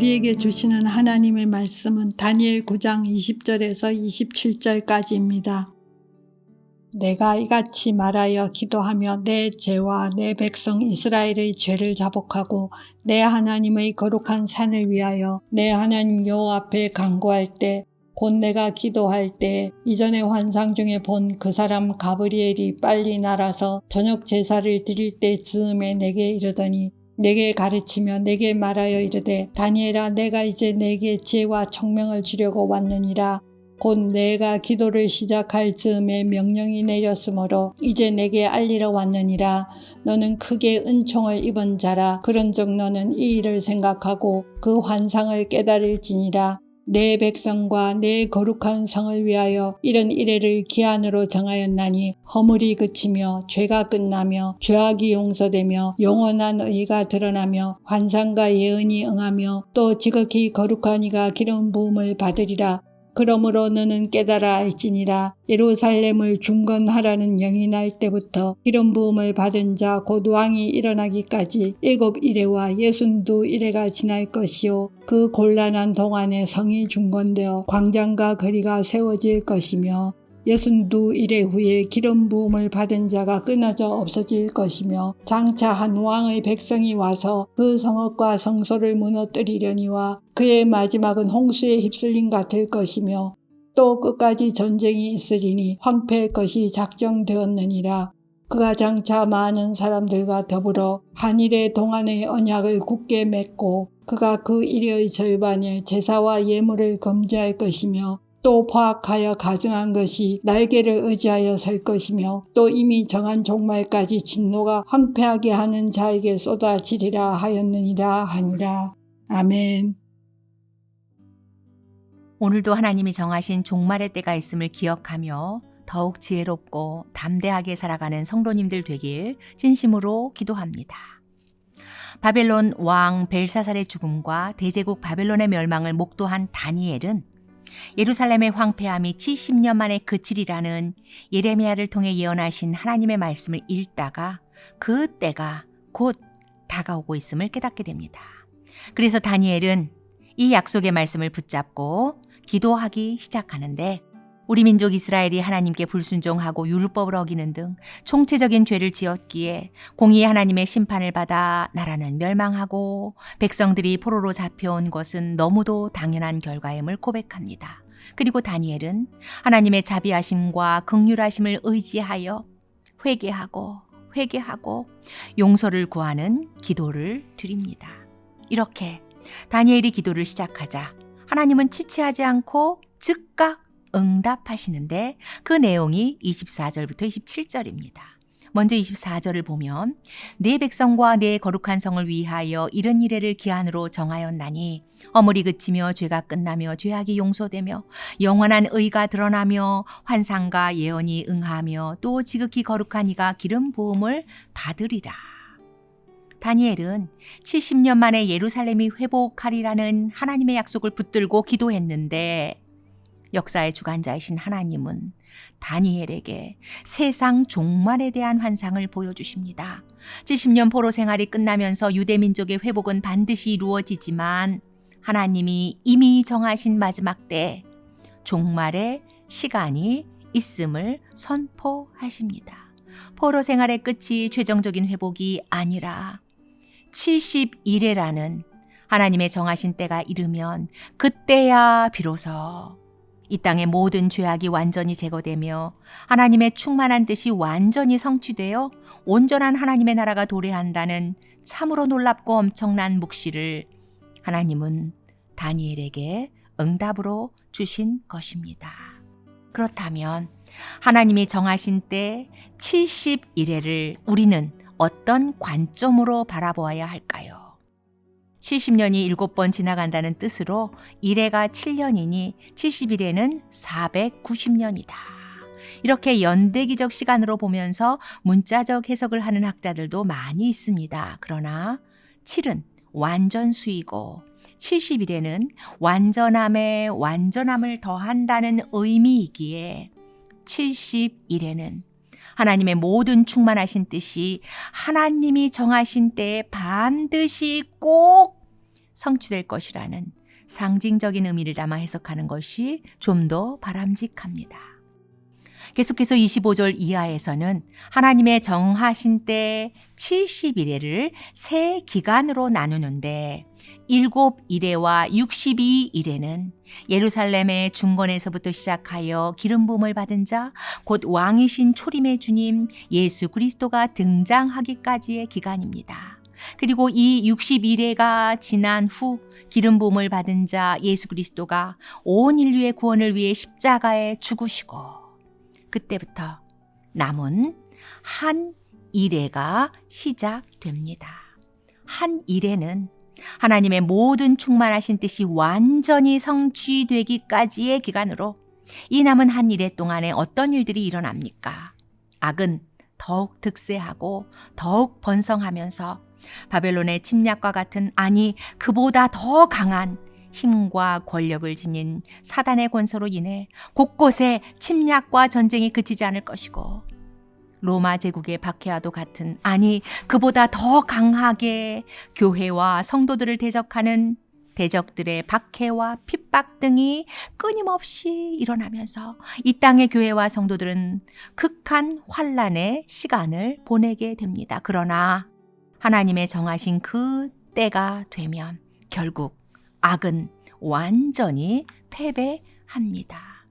우리에게 주시는 하나님의 말씀은 다니엘 9장 20절에서 27절까지입니다. 내가 이같이 말하여 기도하며 내 죄와 내 백성 이스라엘의 죄를 자복하고 내 하나님의 거룩한 산을 위하여 내 하나님 여호와 앞에 간구할 때 곧 내가 기도할 때 이전의 환상 중에 본 그 사람 가브리엘이 빨리 날아서 저녁 제사를 드릴 때 즈음에 내게 이르더니 내게 가르치며 내게 말하여 이르되 다니엘아 내가 이제 내게 지혜와 총명을 주려고 왔느니라. 곧 내가 기도를 시작할 즈음에 명령이 내렸으므로 이제 내게 알리러 왔느니라. 너는 크게 은총을 입은 자라. 그런즉 너는 이 일을 생각하고 그 환상을 깨달을지니라. 내 백성과 내 거룩한 성을 위하여 이런 이래를 기한으로 정하였나니 허물이 그치며 죄가 끝나며 죄악이 용서되며 영원한 의가 드러나며 환상과 예언이 응하며 또 지극히 거룩한 이가 기름 부음을 받으리라. 그러므로 너는 깨달아 알지니라. 예루살렘을 중건하라는 영이 날 때부터 기름 부음을 받은 자 곧 왕이 일어나기까지 7이레와 62이레가 지날 것이요 그 곤란한 동안에 성이 중건되어 광장과 거리가 세워질 것이며 62이레 후에 기름 부음을 받은 자가 끊어져 없어질 것이며 장차 한 왕의 백성이 와서 그 성읍과 성소를 무너뜨리려니와 그의 마지막은 홍수에 휩쓸림 같을 것이며 또 끝까지 전쟁이 있으리니 황폐할 것이 작정되었느니라. 그가 장차 많은 사람들과 더불어 한일의 동안의 언약을 굳게 맺고 그가 그 일의 절반에 제사와 예물을 금지할 것이며 또 포악하여 가증한 것이 날개를 의지하여 설 것이며 또 이미 정한 종말까지 진노가 황폐하게 하는 자에게 쏟아지리라 하였느니라 하니라. 아멘. 오늘도 하나님이 정하신 종말의 때가 있음을 기억하며 더욱 지혜롭고 담대하게 살아가는 성도님들 되길 진심으로 기도합니다. 바벨론 왕 벨사살의 죽음과 대제국 바벨론의 멸망을 목도한 다니엘은 예루살렘의 황폐함이 70년 만에 그치리라는 예레미야를 통해 예언하신 하나님의 말씀을 읽다가 그 때가 곧 다가오고 있음을 깨닫게 됩니다. 그래서 다니엘은 이 약속의 말씀을 붙잡고 기도하기 시작하는데 우리 민족 이스라엘이 하나님께 불순종하고 율법을 어기는 등 총체적인 죄를 지었기에 공의의 하나님의 심판을 받아 나라는 멸망하고 백성들이 포로로 잡혀온 것은 너무도 당연한 결과임을 고백합니다. 그리고 다니엘은 하나님의 자비하심과 긍휼하심을 의지하여 회개하고 용서를 구하는 기도를 드립니다. 이렇게 다니엘이 기도를 시작하자 하나님은 지체하지 않고 즉각 응답하시는데 그 내용이 24절부터 27절입니다. 먼저 24절을 보면 내 백성과 내 거룩한 성을 위하여 이런 이래를 기한으로 정하였나니 허물이 그치며 죄가 끝나며 죄악이 용서되며 영원한 의가 드러나며 환상과 예언이 응하며 또 지극히 거룩한 이가 기름 부음을 받으리라. 다니엘은 70년 만에 예루살렘이 회복하리라는 하나님의 약속을 붙들고 기도했는데 역사의 주관자이신 하나님은 다니엘에게 세상 종말에 대한 환상을 보여주십니다. 70년 포로 생활이 끝나면서 유대 민족의 회복은 반드시 이루어지지만 하나님이 이미 정하신 마지막 때 종말의 시간이 있음을 선포하십니다. 포로 생활의 끝이 최종적인 회복이 아니라 70일에라는 하나님의 정하신 때가 이르면 그때야 비로소 이 땅의 모든 죄악이 완전히 제거되며 하나님의 충만한 뜻이 완전히 성취되어 온전한 하나님의 나라가 도래한다는 참으로 놀랍고 엄청난 묵시를 하나님은 다니엘에게 응답으로 주신 것입니다. 그렇다면 하나님이 정하신 때 70일에를 우리는 어떤 관점으로 바라보아야 할까요? 70년이 7번 지나간다는 뜻으로 1해가 7년이니 70일에는 490년이다. 이렇게 연대기적 시간으로 보면서 문자적 해석을 하는 학자들도 많이 있습니다. 그러나 7은 완전수이고 70일에는 완전함에 완전함을 더한다는 의미이기에 70일에는 하나님의 모든 충만하신 뜻이 하나님이 정하신 때에 반드시 꼭 성취될 것이라는 상징적인 의미를 담아 해석하는 것이 좀 더 바람직합니다. 계속해서 25절 이하에서는 하나님의 정하신 때 70일에를 세 기간으로 나누는데 7일에와 62일에는 예루살렘의 중건에서부터 시작하여 기름 부음을 받은 자, 곧 왕이신 초림의 주님 예수 그리스도가 등장하기까지의 기간입니다. 그리고 이 60일에가 지난 후 기름 부음을 받은 자 예수 그리스도가 온 인류의 구원을 위해 십자가에 죽으시고 그때부터 남은 한 일회가 시작됩니다. 한 일회는 하나님의 모든 충만하신 뜻이 완전히 성취되기까지의 기간으로 이 남은 한 일회 동안에 어떤 일들이 일어납니까? 악은 더욱 득세하고 더욱 번성하면서 바벨론의 침략과 같은, 아니 그보다 더 강한 힘과 권력을 지닌 사단의 권세로 인해 곳곳에 침략과 전쟁이 그치지 않을 것이고, 로마 제국의 박해와도 같은, 아니 그보다 더 강하게 교회와 성도들을 대적하는 대적들의 박해와 핍박 등이 끊임없이 일어나면서 이 땅의 교회와 성도들은 극한 환란의 시간을 보내게 됩니다. 그러나 하나님의 정하신 그 때가 되면 결국 악은 완전히 패배합니다.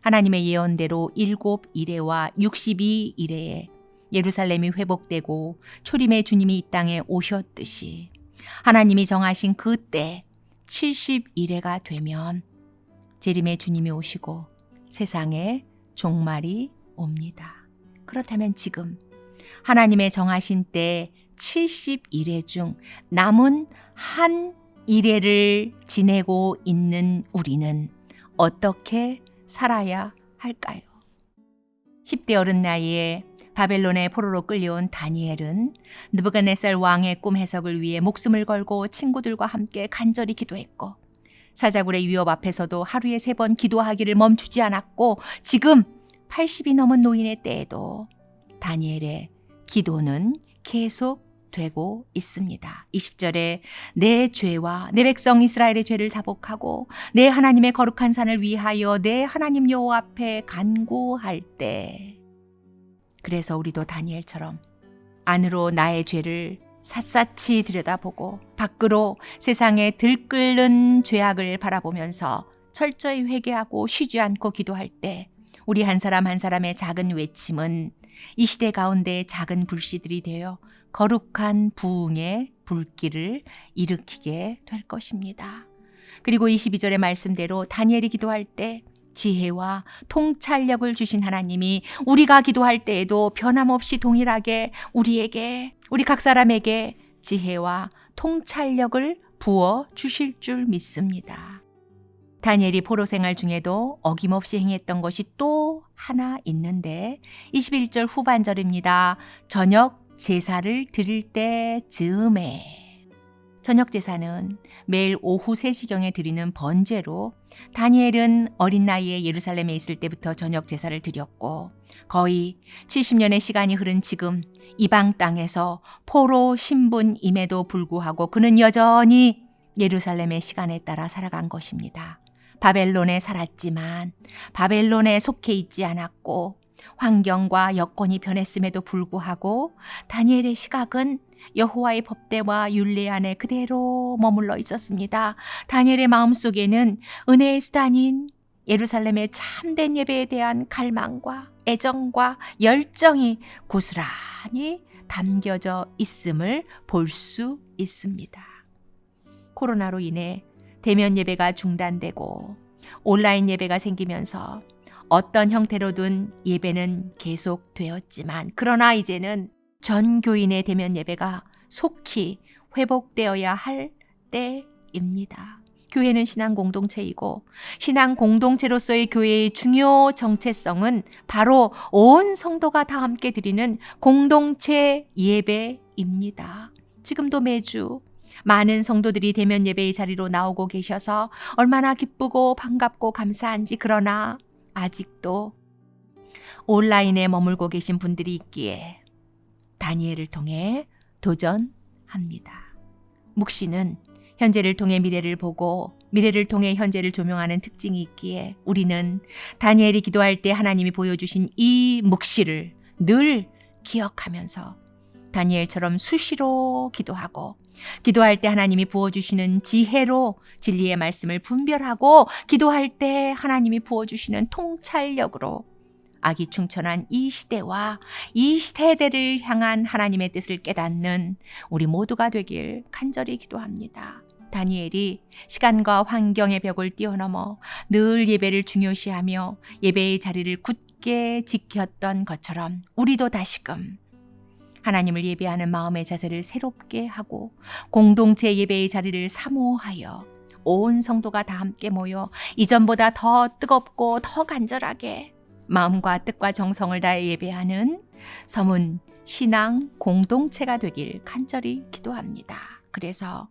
하나님의 예언대로 7일에와 62일에 예루살렘이 회복되고 초림의 주님이 이 땅에 오셨듯이 하나님이 정하신 그때 70일에가 되면 재림의 주님이 오시고 세상에 종말이 옵니다. 그렇다면 지금 하나님의 정하신 때 70일에 중 남은 한 일회를 지내고 있는 우리는 어떻게 살아야 할까요? 10대 어른 나이에 바벨론의 포로로 끌려온 다니엘은 느부갓네살 왕의 꿈 해석을 위해 목숨을 걸고 친구들과 함께 간절히 기도했고, 사자굴의 위협 앞에서도 하루에 3번 기도하기를 멈추지 않았고, 지금 80이 넘은 노인의 때에도 다니엘의 기도는 계속되고 있습니다. 20절에 내 죄와 내 백성 이스라엘의 죄를 자복하고 내 하나님의 거룩한 산을 위하여 내 하나님 여호와 앞에 간구할 때, 그래서 우리도 다니엘처럼 안으로 나의 죄를 샅샅이 들여다보고 밖으로 세상에 들끓는 죄악을 바라보면서 철저히 회개하고 쉬지 않고 기도할 때 우리 한 사람 한 사람의 작은 외침은 이 시대 가운데 작은 불씨들이 되어 거룩한 부흥의 불길을 일으키게 될 것입니다. 그리고 22절의 말씀대로 다니엘이 기도할 때 지혜와 통찰력을 주신 하나님이 우리가 기도할 때에도 변함없이 동일하게 우리에게, 우리 각 사람에게 지혜와 통찰력을 부어 주실 줄 믿습니다. 다니엘이 포로 생활 중에도 어김없이 행했던 것이 또 하나 있는데 21절 후반절입니다. 저녁 제사를 드릴 때 즈음에. 저녁 제사는 매일 오후 3시경에 드리는 번제로 다니엘은 어린 나이에 예루살렘에 있을 때부터 저녁 제사를 드렸고, 거의 70년의 시간이 흐른 지금 이방 땅에서 포로 신분임에도 불구하고 그는 여전히 예루살렘의 시간에 따라 살아간 것입니다. 바벨론에 살았지만 바벨론에 속해 있지 않았고 환경과 여건이 변했음에도 불구하고 다니엘의 시각은 여호와의 법대와 율례 안에 그대로 머물러 있었습니다. 다니엘의 마음속에는 은혜의 수단인 예루살렘의 참된 예배에 대한 갈망과 애정과 열정이 고스란히 담겨져 있음을 볼 수 있습니다. 코로나로 인해 대면 예배가 중단되고 온라인 예배가 생기면서 어떤 형태로든 예배는 계속되었지만, 그러나 이제는 전 교인의 대면 예배가 속히 회복되어야 할 때입니다. 교회는 신앙 공동체이고 신앙 공동체로서의 교회의 중요 정체성은 바로 온 성도가 다 함께 드리는 공동체 예배입니다. 지금도 매주 많은 성도들이 대면 예배의 자리로 나오고 계셔서 얼마나 기쁘고 반갑고 감사한지, 그러나 아직도 온라인에 머물고 계신 분들이 있기에 다니엘을 통해 도전합니다. 묵시는 현재를 통해 미래를 보고 미래를 통해 현재를 조명하는 특징이 있기에 우리는 다니엘이 기도할 때 하나님이 보여주신 이 묵시를 늘 기억하면서 다니엘처럼 수시로 기도하고 기도할 때 하나님이 부어주시는 지혜로 진리의 말씀을 분별하고 기도할 때 하나님이 부어주시는 통찰력으로 악이 충천한 이 시대와 이 세대를 향한 하나님의 뜻을 깨닫는 우리 모두가 되길 간절히 기도합니다. 다니엘이 시간과 환경의 벽을 뛰어넘어 늘 예배를 중요시하며 예배의 자리를 굳게 지켰던 것처럼 우리도 다시금 하나님을 예배하는 마음의 자세를 새롭게 하고 공동체 예배의 자리를 사모하여 온 성도가 다 함께 모여 이전보다 더 뜨겁고 더 간절하게 마음과 뜻과 정성을 다해 예배하는 서문 신앙 공동체가 되길 간절히 기도합니다. 그래서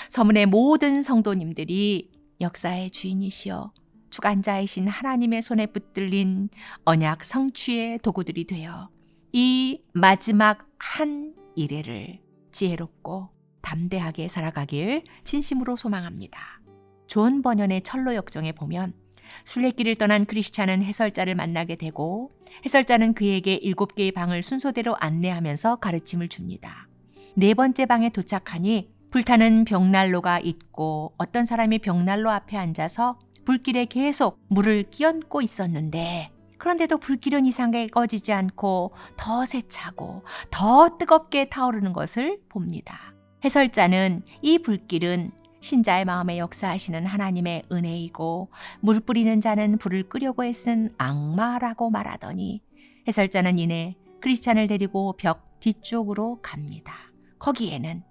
서문의 모든 성도님들이 역사의 주인이시여 주관자이신 하나님의 손에 붙들린 언약 성취의 도구들이 되어 이 마지막 한 일회를 지혜롭고 담대하게 살아가길 진심으로 소망합니다. 존 버년의 철로 역정에 보면 순례길을 떠난 크리스찬은 해설자를 만나게 되고 해설자는 그에게 7개의 방을 순서대로 안내하면서 가르침을 줍니다. 4번째 방에 도착하니 불타는 벽난로가 있고 어떤 사람이 벽난로 앞에 앉아서 불길에 계속 물을 끼얹고 있었는데 그런데도 불길은 이상하게 꺼지지 않고 더 세차고 더 뜨겁게 타오르는 것을 봅니다. 해설자는 이 불길은 신자의 마음에 역사하시는 하나님의 은혜이고 물 뿌리는 자는 불을 끄려고 애쓴 악마라고 말하더니 해설자는 이내 크리스찬을 데리고 벽 뒤쪽으로 갑니다. 거기에는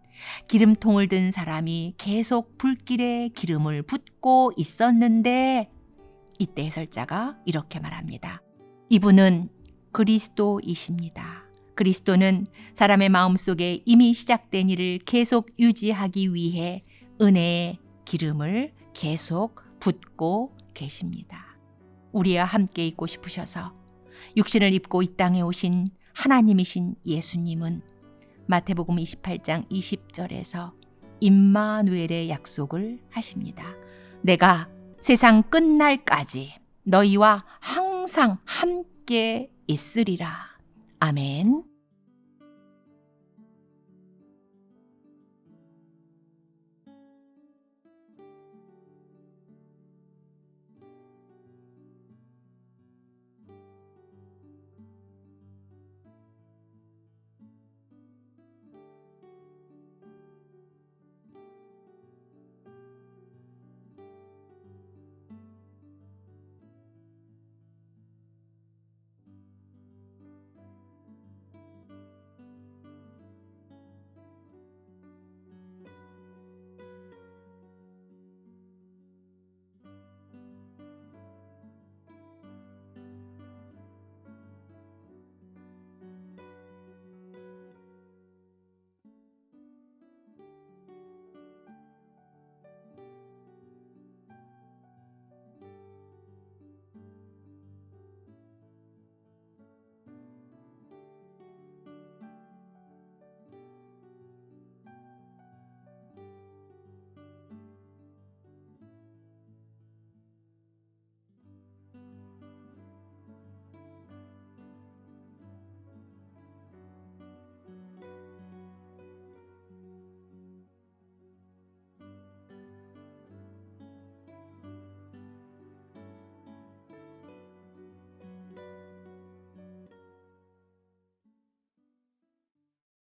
기름통을 든 사람이 계속 불길에 기름을 붓고 있었는데 이때 해설자가 이렇게 말합니다. 이분은 그리스도이십니다. 그리스도는 사람의 마음속에 이미 시작된 일을 계속 유지하기 위해 은혜의 기름을 계속 붓고 계십니다. 우리와 함께 있고 싶으셔서 육신을 입고 이 땅에 오신 하나님이신 예수님은 마태복음 28장 20절에서 임마누엘의 약속을 하십니다. 내가 세상 끝날까지 너희와 항상 함께 있으리라. 아멘.